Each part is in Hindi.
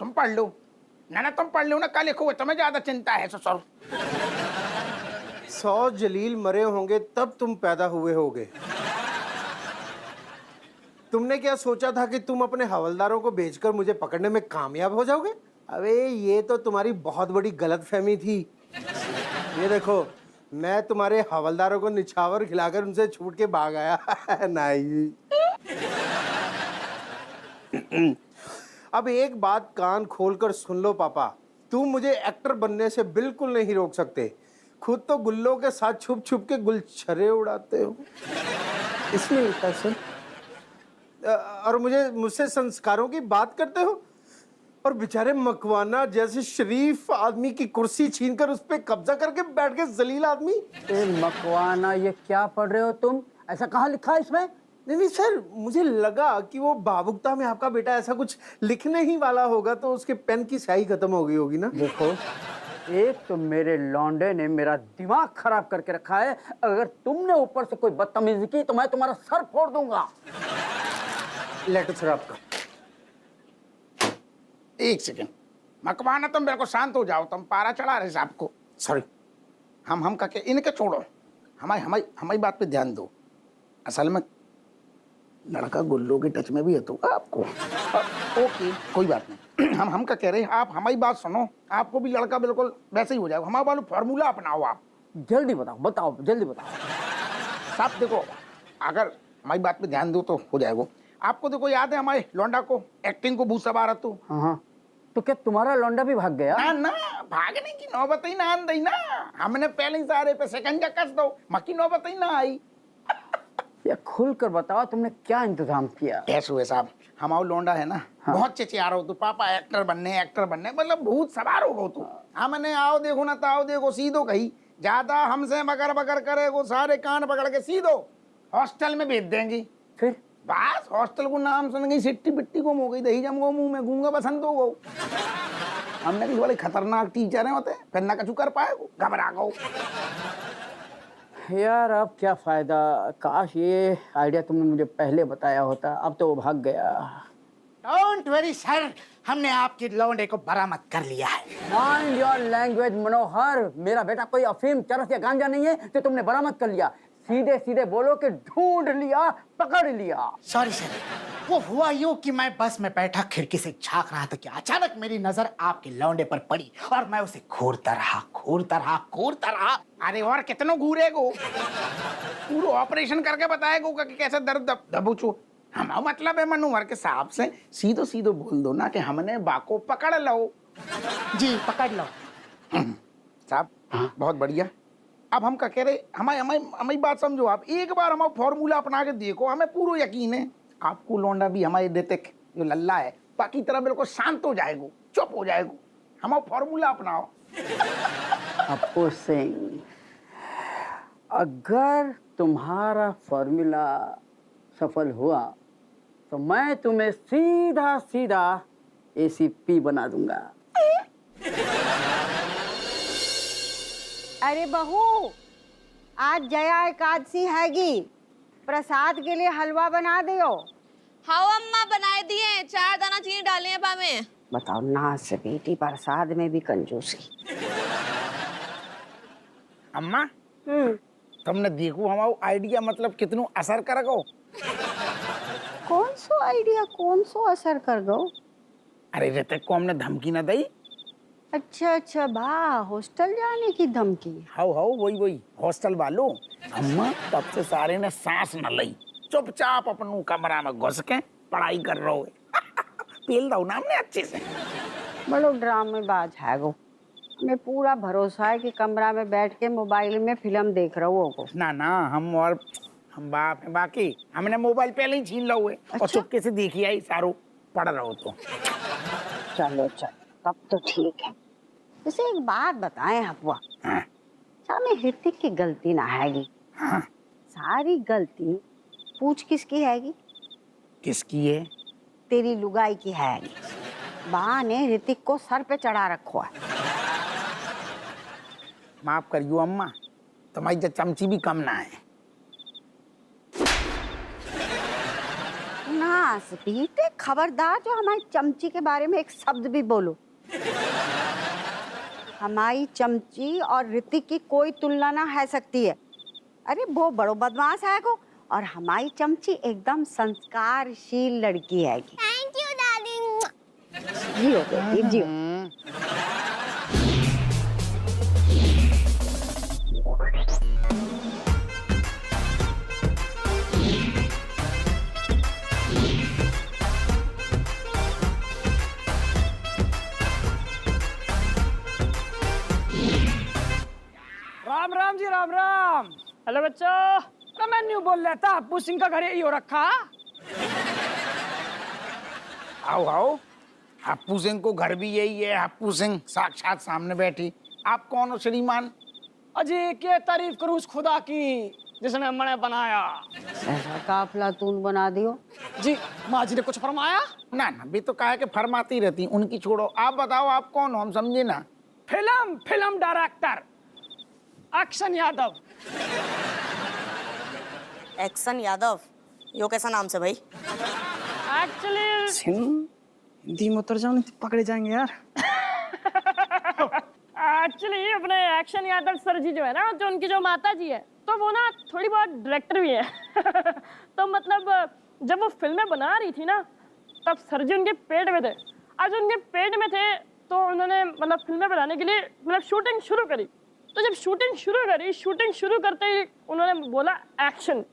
तुम पढ़ लो ना, तुम पढ़ लो ना, कल लिखो, तुम्हें ज्यादा चिंता है ससुर। 100 जलील मरे होंगे तब तुम पैदा हुए होगे। तुमने क्या सोचा था कि तुम अपने हवलदारों को भेजकर मुझे पकड़ने में कामयाब हो जाओगे? अबे ये तो तुम्हारी बहुत बड़ी गलतफहमी थी। ये देखो, मैं तुम्हारे हवलदारों को निछावर खिलाकर उनसे छूट के भाग आया। नहीं। अब एक बात कान खोलकर सुन लो पापा, तुम मुझे एक्टर बनने से बिल्कुल नहीं रोक सकते। खुद तो गुल्लों के साथ छुप छुप के गुलछरे उड़ाते हो, इसलिए कैसे? और मुझसे संस्कारों की बात करते हो, और बेचारे मकवाना जैसे शरीफ आदमी की कुर्सी छीनकर उस पे कब्जा करके बैठ गए जलील आदमी। मकवाना, ये क्या पढ़ रहे हो तुम? ऐसा कहाँ लिखा है इसमें? नहीं सर, मुझे लगा कि वो भावुकता में आपका बेटा ऐसा कुछ लिखने ही वाला होगा तो उसके पेन की स्याही खत्म हो गई होगी ना। देखो, एक तो मेरे लौंडे ने मेरा दिमाग खराब करके रखा है, अगर तुमने ऊपर से कोई बदतमीजी की तो मैं तुम्हारा सर फोड़ दूंगा। लेटर सर आपका। एक सेकंड मकवाना, तुम बिल्कुल शांत हो जाओ, तुम पारा चढ़ा रहे साहब को। सॉरी, हम का के इनके छोड़ो, हमारी बात पे ध्यान दो। असल में लड़का गुल्लो के टच में भी है तो आपको। ओके कोई बात नहीं, हम का कह रहे हैं, आप हमारी बात सुनो, आपको भी लड़का बिल्कुल वैसे ही हो जाएगा। हमारा वाला फॉर्मूला अपनाओ आप। जल्दी बताओ, जल्दी बताओ। साहब देखो, अगर हमारी बात पे ध्यान दो तो हो जाएगा। आपको देखो याद है हमारे लौंडा को, एक्टिंग को भूत सवारा तो। हाँ, तो क्या तुम्हारा लौंडा भी भाग गया? ना ना, भागने की नौबत ही ना आई ना, हमने पहले ही सारे पे सेकंड का कस दो, मक्की नौबत ही ना आई। ये खुल कर बताओ, तुमने क्या इंतजाम किया? ऐसा हुए साहब, हमारा लौंडा है ना, हाँ। बहुत चिचियार हो तो पापा एक्टर बनने, मतलब भूत सवार हो गो तू। हमने आओ देखो ना ताओ देखो सीधो कही, ज्यादा हमसे बकर बकर करे वो सारे कान पकड़ के सीधो हॉस्टल में भेज देंगी। फिर बस हॉस्टल को नाम सुन गई, सिट्टी पिट्टी को हो गई, दही जम गो मुंह में, गूंगा बसंत हो गो। हमने कही बड़े खतरनाक टीचर हैं होते, फिर ना कछु कर पाए, घबरा गो। यार अब क्या फायदा, काश ये आइडिया तुमने मुझे पहले बताया होता, अब तो वो भाग गया। डोंट वरी सर, हमने आपके लौंडे को बरामद कर लिया है। माइंड योर लैंग्वेज मनोहर, मेरा बेटा कोई अफीम चरस या गांजा नहीं है जो तुमने बरामद कर लिया। सीधे सीधे बोलो कि ढूंढ लिया, पकड़ लिया। सॉरी सर, वो हुआ यूं कि मैं बस में बैठा खिड़की से झांक रहा था कि अचानक मेरी नजर आपके लौंडे पर पड़ी और मैं उसे घूरता रहा। अरे और कितनों घूरेगो, पूरा ऑपरेशन करके बताएगो कि कैसे दर्द दबोचो। हमारा मतलब है मनोहर के साहब से सीधो सीधो बोल दो ना कि हमने बाको पकड़ लो। जी पकड़ लो। साहब बहुत बढ़िया। अब हम क्या कह रहे, हमारी बात समझो आप, एक बार हमारा फॉर्मूला अपना के देखो, हमें पूरा यकीन है आपको लौंडा भी हमारे ऋतिक जो लल्ला है बाकी तरह बिल्कुल शांत हो जाएगा, चुप हो जाएगा। हमारा फॉर्मूला अपनाओ। अपू सिंह, अगर तुम्हारा फॉर्मूला सफल हुआ तो मैं तुम्हें सीधा सीधा ACP बना दूंगा। अरे बहू, आज जया एकादशी हैगी, प्रसाद के लिए हलवा बना दियो। हाँ अम्मा बनाए दिए, 4 दाना चीनी डाले हैं पा में। बताओ ना से बेटी, प्रसाद में भी कंजूसी। अम्मा तुमने देखो हमारा आइडिया मतलब कितनों असर कर गो। कौन सो आइडिया, कौन सो असर कर गो? अरे ऋतिक को हमने धमकी न दी। अच्छा बा, हॉस्टल जाने की धमकी। हाउ वही हॉस्टल वालों। अम्मा तब से सारे ने सांस न ली, चुपचाप अपनों कमरा में घुस के पढ़ाई कर रहे हो। पेल दो ना हमने अच्छे से। बड़ो ड्रामेबाज है गो, हमें पूरा भरोसा है कि कमरा में बैठ के मोबाइल में फिल्म देख रहे हो। ना हम बाप है, बाकी हमने मोबाइल पहले ही छीन लो है। और चुपके से देखी आई सारो पढ़ रहे हो तो। चलो तब तो ठीक है। वैसे एक बात बताएं अफवा, में ऋतिक की गलती ना हैगी। सारी गलती पूछ किसकी हैगी? किसकी है? तेरी लुगाई की हैगी। बा ने ऋतिक को सर पे चढ़ा रखो है। माफ करियो अम्मा, तुम्हारी चमची भी कम ना है। ना हाँ स्वीट, खबरदार जो हमारी चमची के बारे में एक शब्द भी बोलो। हमारी चमची और ऋतिक की कोई तुलना ना है सकती है। अरे वो बड़ो बदमाश है को, और हमारी चमची एकदम संस्कारशील लड़की है। थैंक यू दादी। जियो बेटी जियो। राम राम जी, राम राम। हेलो बच्चों, तो मैं न्यू बोल रहा था, अप्पू सिंह का घर यही हो रखा। आओ आओ, अप्पू सिंह को घर भी यही है। अप्पू सिंह साक्षात सामने बैठी। आप कौन हो श्रीमान? अजी क्या तारीफ करूं उस खुदा की जिसने मैंने बनाया। ऐसा काफला तून बना दियो। जी माँ जी ने कुछ फरमाया? ना ना, भी तो कहा कि फरमाती रहती, उनकी छोड़ो। आप बताओ आप कौन हो, हम समझे ना। Film director action Yadav. Action Yadav, यो कैसा नाम से भाई? एक्चुअली हिंदी में उतर जाओ नहीं तो पकड़े जाएंगे यार। एक्चुअली अपने एक्शन यादव सर जी जो है ना, जो उनकी जो माता जी है, तो वो ना थोड़ी बहुत डायरेक्टर भी है। तो मतलब जब वो फिल्में बना रही थी ना, तब सर जी उनके पेट में थे। आज उनके पेट में थे तो उन्होंने मतलब फिल्में बनाने के लिए मतलब शूटिंग शुरू करी। तो जब शूटिंग शुरू करते ही उन्होंने बोला एक्शन।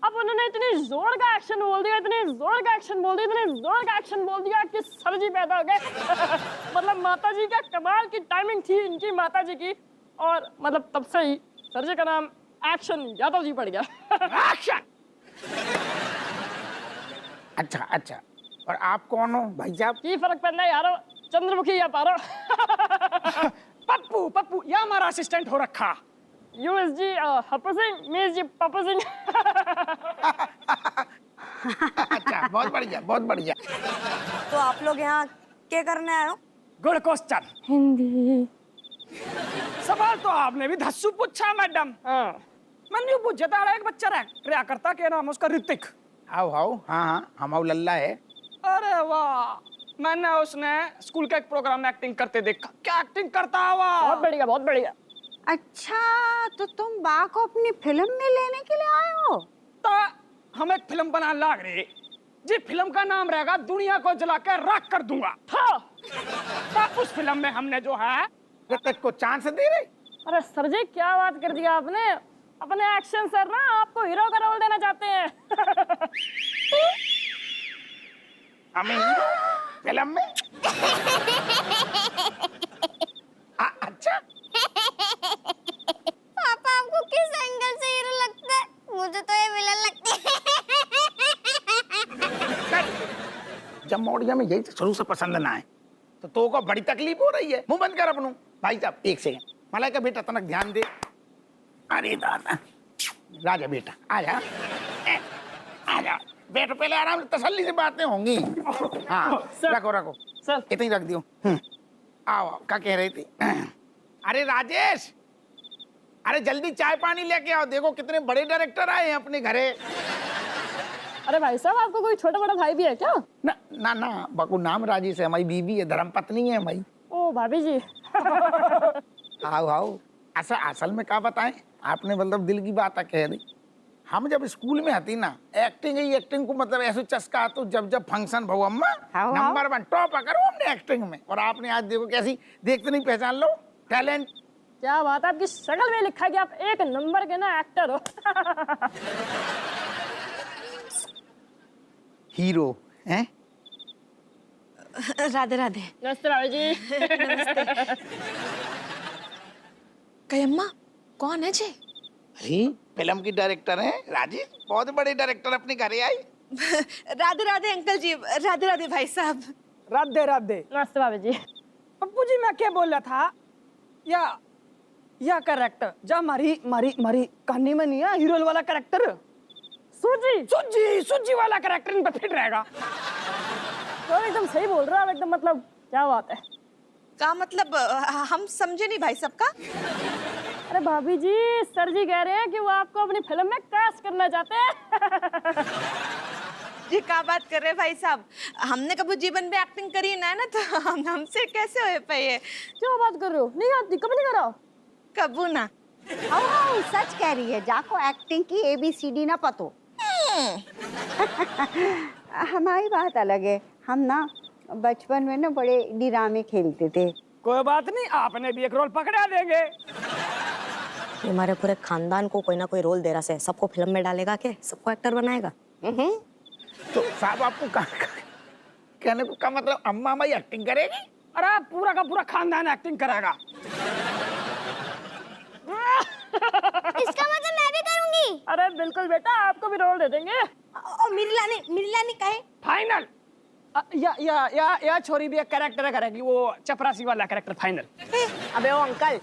अब उन्होंने इतनी जोर का एक्शन बोल दिया कि सर जी पैदा हो गए। मतलब माता जी का कमाल की टाइमिंग थी इनकी माता जी की, और मतलब तब से ही सर जी का नाम एक्शन यादव जी पड़ गया। एक्शन। अच्छा अच्छा, और आप कौन हो भाई साहब? की फर्क पड़ना है यारो, चंद्रमुखी या पारो। पप्पू ये हमारा असिस्टेंट हो रखा। यूएसजी हप्पू सिंह, मीस जी पप्पू सिंह। अच्छा, बहुत बढ़िया। तो आप लोग यहाँ क्या करने आए हो? Good question. हिंदी सवाल तो आपने भी धस्सू पूछा मैडम। मैंने पूछा था, एक बच्चा रहा करता, क्या नाम उसका? ऋतिक। आओ, हाँ, हम लल्ला है। अरे वाह, मैंने उसने स्कूल का एक प्रोग्राम में एक्टिंग करते देखा। क्या एक्टिंग करता है वाह, बहुत बढ़िया। अच्छा, तो तुम बा को अपनी फिल्म में लेने के लिए आए हो? तो हम एक फिल्म बनाने लग रहे जी। फिल्म का नाम रहेगा दुनिया को जला के राख कर दूंगा। हाँ। तो उस फिल्म में हमने जो है ऋतिक को चांस दे रहे। अरे सर जी क्या बात कर दिया आपने। अपने एक्शन सर ना आपको हीरो का रोल देना चाहते हैं। हमें हीरो फिल्म में? अच्छा, पापा आपको किस एंगल से हीरो लगता है? मुझे तो ये विलन लगती है। जब मोड़िया में यही तो शुरू से पसंद ना है तो को बड़ी तकलीफ हो रही है। मुंह बंद कर अपनू। भाई साहब एक सेकंड, मलाई का बेटा तनक ध्यान दे। अरे दादा, राजा बेटा आजा, बैठो, पहले आराम से तसल्ली से बातें होंगी। हाँ रखो सर। इतनी रख दियो। आओ, क्या कह रही थी? अरे राजेश, अरे जल्दी चाय पानी लेके आओ। देखो कितने बड़े डायरेक्टर आए हैं अपने घरे। अरे भाई साहब, आपको कोई छोटा बड़ा भाई भी है क्या? ना बाकू नाम राजेश है, हमारी बीवी है, धर्म पत्नी है हमारी। ओ भाभी जी। आओ। असल में क्या बताएं, आपने मतलब दिल की बात कह दी। हम जब स्कूल में आती ना, एक्टिंग को मतलब ऐसे चस्का तो जब फंक्शन भाऊ अम्मा नंबर 1 टॉप करो हमने एक्टिंग में। और आपने आज देखो कैसी, देखते नहीं पहचान लो टैलेंट। क्या बात है, आपकी शक्ल में लिखा है कि आप एक नंबर के ना एक्टर हो। हीरो हैं? राधे राधे। नमस्ते भाभी जी। कयम्मा कौन है जी? अरे फिल्म की डायरेक्टर हैं राजेश, बहुत बड़े डायरेक्टर अपने घरे आई। राधे राधे अंकल जी, राधे राधे भाई साहब। राधे। नमस्ते भाभी जी। पप्पू जी मैं क्या बोल रहा था, या कैरेक्टर जो हमारी कहानी में नहीं है, हीरो वाला कैरेक्टर, सूजी वाला कैरेक्टर इन पे फिट रहेगा। तो एकदम सही बोल रहा है एकदम, मतलब क्या बात है। का मतलब हम समझे नहीं भाई साहब का। अरे भाभी जी, सर जी कह रहे हैं कि वो आपको अपनी फिल्म में कास्ट करना चाहते हैं। जी क्या बात कर रहे हैं भाई साहब, हमने कभी जीवन में एक्टिंग करी ना तो हमसे कैसे हो पाए है? क्या बात कर रहे हो? नहीं आती, कब नहीं करा? कबू ना। हाँ सच कह रही है, जाको एक्टिंग की ABCD ना पतो। हमारी बात अलग है, हम ना बचपन में ना बड़े ड्रामे खेलते थे। कोई बात नहीं, आपने भी एक रोल पकड़ा देंगे। ये हमारे पूरे खानदान को कोई ना कोई रोल दे रहा है, सबको फिल्म में डालेगा के सबको एक्टर बनाएगा। तो साहब आपको कहने को का मतलब अम्मा हमारी एक्टिंग करेगी? अरे पूरा का पूरा खानदान एक्टिंग करेगा। इसका मतलब मैं भी करूंगी। अरे बिल्कुल बेटा, आपको भी रोल दे देंगे। और मेरी लानी कहे फाइनल। या छोरी भी एक कैरेक्टर करेगी, वो चपरासी वाला कैरेक्टर फाइनल। अबे ओ अंकल,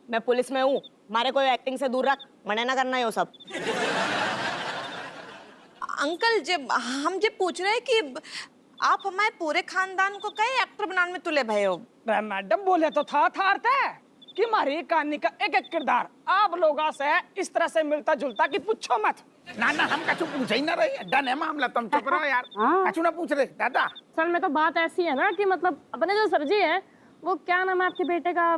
मैं पुलिस में हूँ, मारे कोई एक्टिंग से दूर रख, मना ना करना यो सब। अंकल जब हम जब पूछ रहे हैं कि आप हमारे पूरे खानदान को कहे एक्टर बनाने में तुले भय हो। मैडम बोले तो था कि हमारी कहानी का एक एक किरदार आप लोगों से इस तरह से मिलता जुलता कि पूछो मत। ना हम कछु पूछ ही ना रही, डन है मामला, तुम चुप रहो यार। कछु ना पूछ रहे दादा। असल में तो बात ऐसी है ना कि मतलब अपने जो सर जी हैं, वो क्या नाम है आपके बेटे का,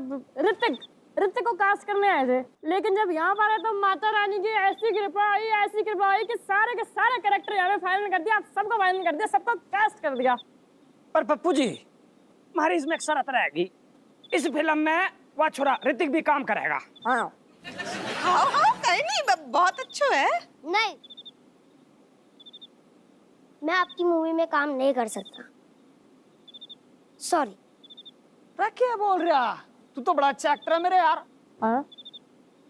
ऋतिक को कास्ट करने आए थे, लेकिन जब यहाँ पर आए तो माता रानी की ऐसी कृपा आई कि सारे के सारे कैरेक्टर यहाँ पे फाइनल कर दिया, आप सबको फाइनल कर दिया, सबको कास्ट कर दिया। पर पप्पू जी, हमारी इसमें एक शर्त रहेगी, इस फिल्म में वह छोरा ऋतिक भी काम करेगा। हाँ कहीं नहीं, बहुत अच्छा है। नहीं, मैं आपकी मूवी में काम नहीं कर सकता, सॉरी। क्या बोल रहा, तू तो बड़ा अच्छा एक्टर है मेरे यार। हाँ?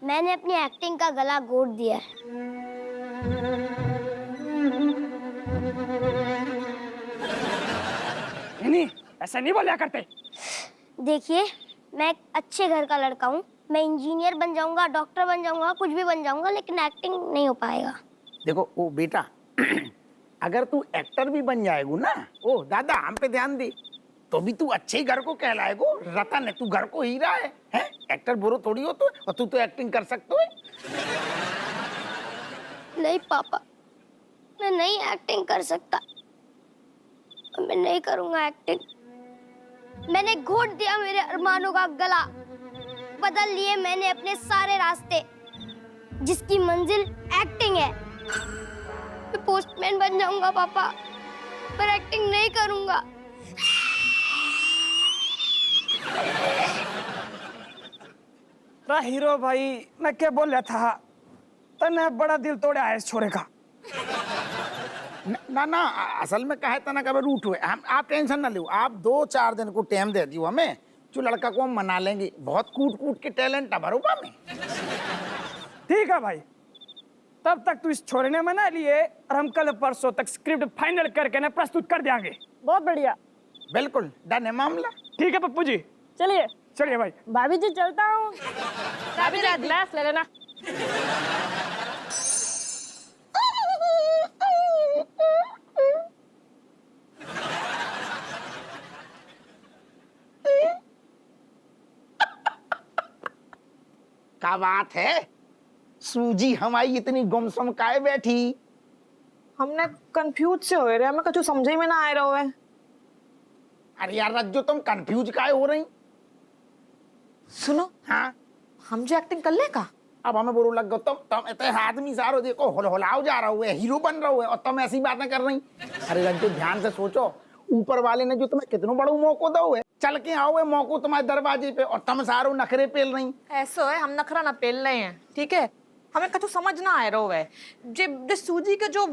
मैंने अपनी एक्टिंग का गला घोट दिया है। नहीं, ऐसा नहीं बोला करते। देखिए, मैं एक अच्छे घर का लड़का हूँ, मैं इंजीनियर बन जाऊंगा, डॉक्टर बन जाऊंगा, कुछ भी बन जाऊंगा, लेकिन एक्टिंग नहीं हो पाएगा। देखो ओ बेटा, अगर तू एक्टर भी बन जाएगू ना, ओ दादा हम पे ध्यान दे, तो भी तू अच्छे घर को कहलाएगो। रतन है, तू घर को हीरा है, एक्टर बुरो थोड़ी हो तू, और तू तो एक्टिंग कर सकते है। नहीं पापा, मैं नहीं एक्टिंग कर सकता, मैं नहीं करूंगा एक्टिंग। मैंने घोट दिया मेरे अरमानों का गला, बदल लिए मैंने अपने सारे रास्ते, जिसकी मंजिल एक्टिंग है। मैं पोस्टमैन बन जाऊंगा पापा, पर एक्टिंग नहीं करूंगा। हीरो भाई, मैं क्या बोल रहा था, तने बड़ा दिल तोड़ा है इस छोरे का। ना असल में कहे तना कभी रूट हुए हम, आप टेंशन ना लो, आप 2-4 दिन को टाइम दे दियो हमें, जो लड़का को हम मना लेंगे। बहुत कूट के टैलेंट है बरूबा में। ठीक है भाई, तब तक तू इस छोरे ने मना लिए और हम कल परसों तक स्क्रिप्ट फाइनल करके ना प्रस्तुत कर देंगे। बहुत बढ़िया। बिल्कुल डन है मामला। ठीक है पप्पू जी, चलिए भाई। भाभी जी चलता हूँ, भाभी जी ग्लास ले लेना। क्या बात है, सूजी हमारी इतनी गुमसुम काहे बैठी? हमने कंफ्यूज से हो रहे, हमें कुछ समझ में ना आ रहा है। अरे यार रज्जो, तुम कंफ्यूज काहे हो रही? सुनो, हाँ हम जो एक्टिंग कर ले का, अब हमें बुरो लग गो, तुम इतने आदमी सारो देखो हुलाओ जा रहा हुए, हीरो बन रहा हुए, और तुम ऐसी बातें कर रही। अरे रज्जो ध्यान से सोचो, ऊपर वाले ने जो तुम्हें कितनों बड़ो मौको दो है, चल के आओ है मौको तुम्हारे दरवाजे पे, और तुम सारो नखरे पेल रही। ऐसा है, हम नखरा ना पेल रहे हैं, ठीक है? हमें कुछ समझ ना आ रहा है। जो सूजी का जो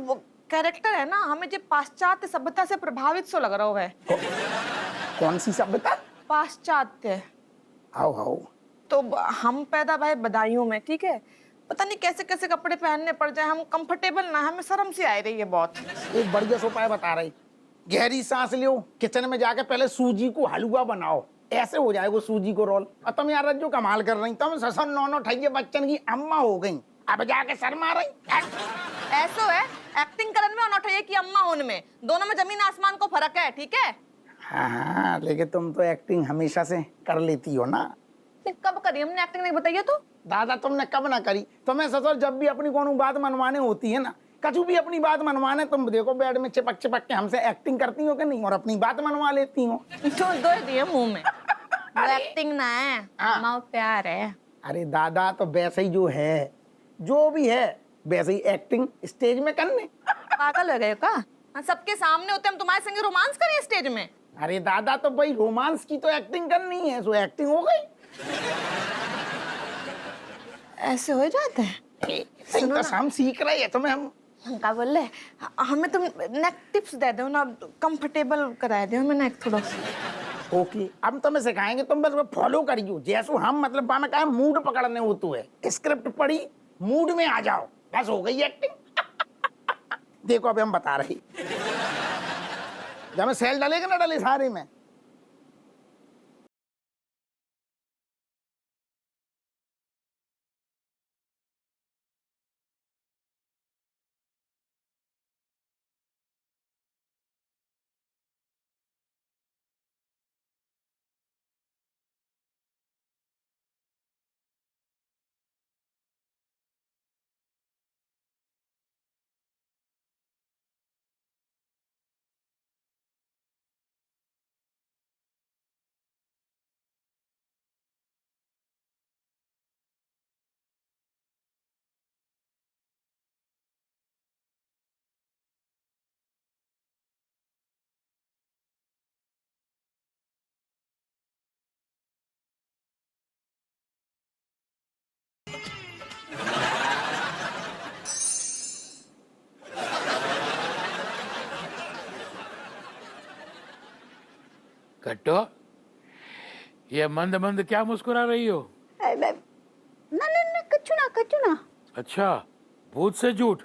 कैरेक्टर है ना, हमें जो पाश्चात्य सभ्यता से प्रभावित सो लग रहा है। कौन सी सभ्यता? पाश्चात्य। आओ तो हम पैदा भाई बदायूं में, ठीक है? पता नहीं कैसे कैसे कपड़े पहनने पड़ जाए, हम कंफर्टेबल ना, हमें शर्म सी आ रही है बहुत। एक बढ़िया सा उपाय बता रही, गहरी सांस लो, किचन में जाके पहले सूजी को हलवा बनाओ, ऐसे हो जाएगा सूजी को रोल। और तुम यार जो कमाल कर रही, तुम ससन नौनो ठैये बच्चन की अम्मा हो गई, अब जाके शर्मा रही। ऐसा है, एक्टिंग करने में और नौठैये की अम्मा उनमें, दोनों में जमीन आसमान को फर्क है, ठीक है? हाँ, लेकिन तुम तो एक्टिंग हमेशा से कर लेती हो ना। कब करी हमने एक्टिंग, नहीं बताइए तो। दादा तुमने कब ना करी, तुम्हें ससुर जब भी अपनी कोनो बात मनवाने होती है ना, कछु भी अपनी बात मनवाने, तुम देखो बेड में चिपक चिपक के हमसे एक्टिंग करती हो कि नहीं, और अपनी बात मनवा लेती हो। तो दो दिए मुंह में। वो एक्टिंग ना है, हाँ। माँ प्यार है। अरे दादा तो वैसे ही जो है, जो भी है वैसे ही एक्टिंग स्टेज में करने। पागल हो गए हो का? हाँ, सबके सामने होते हम तुम्हारे संगे रोमांस करें स्टेज में? अरे दादा तो भाई रोमांस की तो एक्टिंग करनी है, सो एक्टिंग हो गई। ऐसे हो जाते हैं? सुनो ना, हम सीख रहे हैं तुम्हें। हम क्या बोल रहे? हमें तुम नेक टिप्स दे दो ना, कंफर्टेबल करा दो हमें नेक थोड़ा सा। ओके, अब तुम्हें सिखाएंगे, तुम बस फॉलो करियो जैसो हम, मतलब बामे का मूड पकड़ने हो तो है, स्क्रिप्ट पढ़ी मूड में आ जाओ, बस हो गई एक्टिंग। देखो अभी हम बता रहे, जब सेल डलेगा ना डले सारे में। कट्टो, ये मंद मंद क्या मुस्कुरा रही हो? ना ना ना, कछु ना। अच्छा, भूत से झूठ?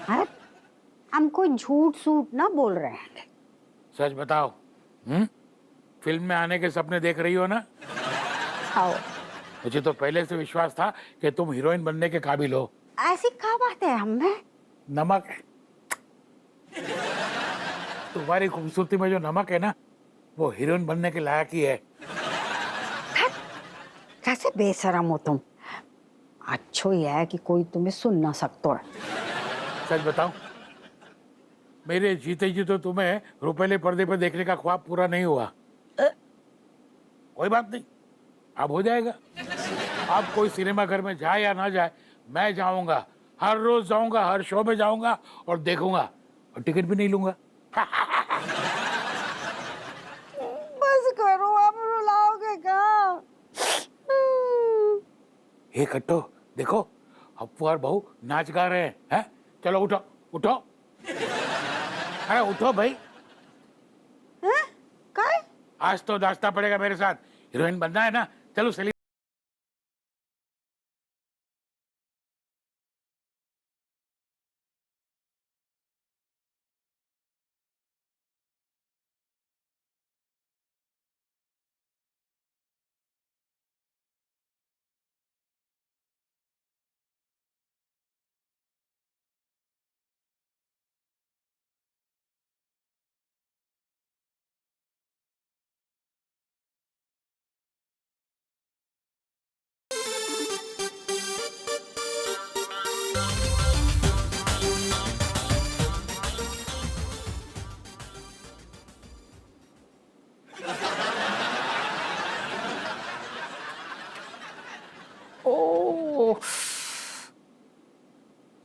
अरे हम कोई झूठ सूट ना बोल रहे हैं। सच बताओ, फिल्म में आने के सपने देख रही हो ना? आओ। मुझे तो पहले से विश्वास था कि तुम हीरोइन बनने के काबिल हो। ऐसी क्या बात है हमें? नमक है, तुम्हारी खूबसूरती में जो नमक है ना, वो हीरोइन बनने के लायक ही है। कैसे बेशरम हो तुम। अच्छो ही है कि कोई तुम्हें सुन ना सकता है। सच बताओ, मेरे जीते जी तो तुम्हें रुपये पर्दे पर देखने का ख्वाब पूरा नहीं हुआ। कोई बात नहीं, अब हो जाएगा। अब कोई सिनेमा घर में जाए या ना जाए, मैं जाऊंगा, हर रोज जाऊंगा, हर शो में जाऊंगा और देखूंगा, और टिकट भी नहीं लूंगा। बस करो, आप रुलाओगे क्या? हे कट्टो, देखो अप्पू और बहू नाच गा रहे हैं। चलो उठो उठो, अरे उठो भाई। काय? आज तो नाचना पड़ेगा मेरे साथ, हीरोइन बनना है ना। चलो चलिए।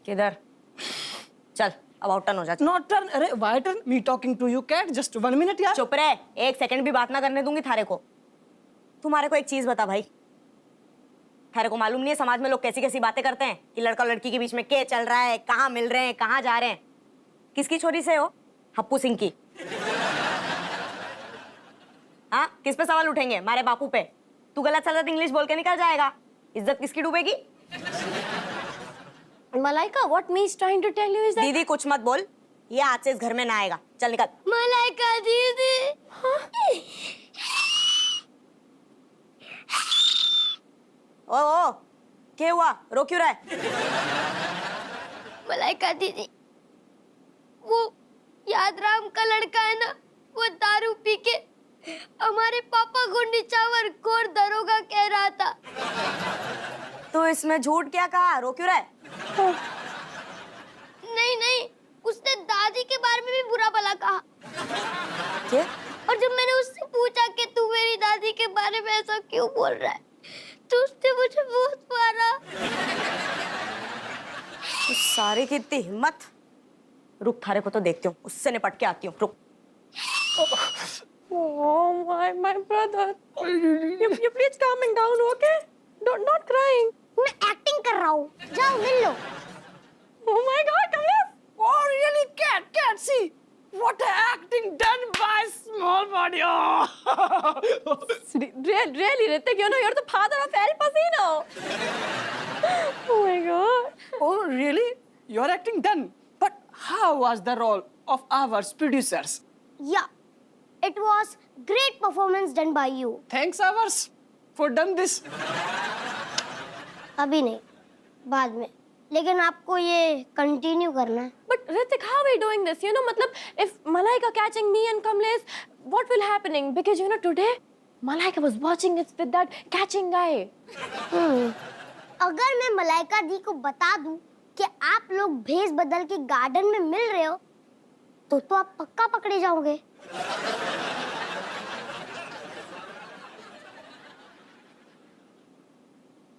किधर? चल अब आउट टर्न हो जा। नॉट टर्न, अरे why turn? Me talking to you cat, just 1 minute यार। चुप रहे, एक सेकंड भी बात ना करने दूंगी थारे को। तुम्हारे को एक चीज बता भाई, थारे को मालूम नहीं है समाज में लोग कैसी कैसी बातें करते हैं कि लड़का लड़की के बीच में क्या चल रहा है, कहाँ मिल रहे हैं, कहाँ जा रहे हैं। किसकी छोरी से हो? हप्पू सिंह की। हाँ, किस पे सवाल उठेंगे? मारे बापू पे। तू गलत सलत इंग्लिश बोल के निकल जाएगा, इज्जत किसकी डूबेगी? Malaika, what me is trying to tell you is that दीदी कुछ मत बोल, ये आज से इस घर में ना आएगा। चल निकल। मलाइका दीदी। ओ क्या हुआ? रो क्यों रहा है? मलाइका दीदी, वो यादराम का लड़का है ना, वो दारू पी के हमारे पापा को निछावर खोर दरोगा कह रहा था। तो इसमें झूठ क्या कहा? रो क्यों रहा है? नहीं नहीं, उसने दादी के बारे में भी बुरा भला कहा। क्या? और जब मैंने उससे पूछा कि तू मेरी दादी के बारे में ऐसा क्यों बोल रहा है, तो उसने मुझे बहुत मारा। उस सारे की इतनी हिम्मत। रुक, थारे को तो देखती हूँ, उससे निपट के आती हूँ, रुक। Oh my brother, you please calming down, okay? Not crying. मैं एक्टिंग कर रहा हूँ, जाओ मिल लो। Oh my God, Kamlesh! Oh, really? Cat, see what acting done by small body. Oh. Really, Ritik, you know you're the father of El Pacino. Oh my God. Oh, really? Your acting done. But how was the role of our producers? Yeah, it was great performance done by you. Thanks ours for done this. अभी नहीं, बाद में, लेकिन आपको ये कंटिन्यू करना है। But Ritik, how are we doing this? You know, मतलब if Malaika catching me and Kamlesh, what will happening? Because you know today, Malaika was watching it with that catching guy. अगर मैं मलाइका दी को बता दूं कि आप लोग भेष बदल के गार्डन में मिल रहे हो, तो आप पक्का पकड़े जाओगे।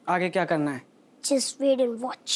आगे क्या करना है? Just wait and watch.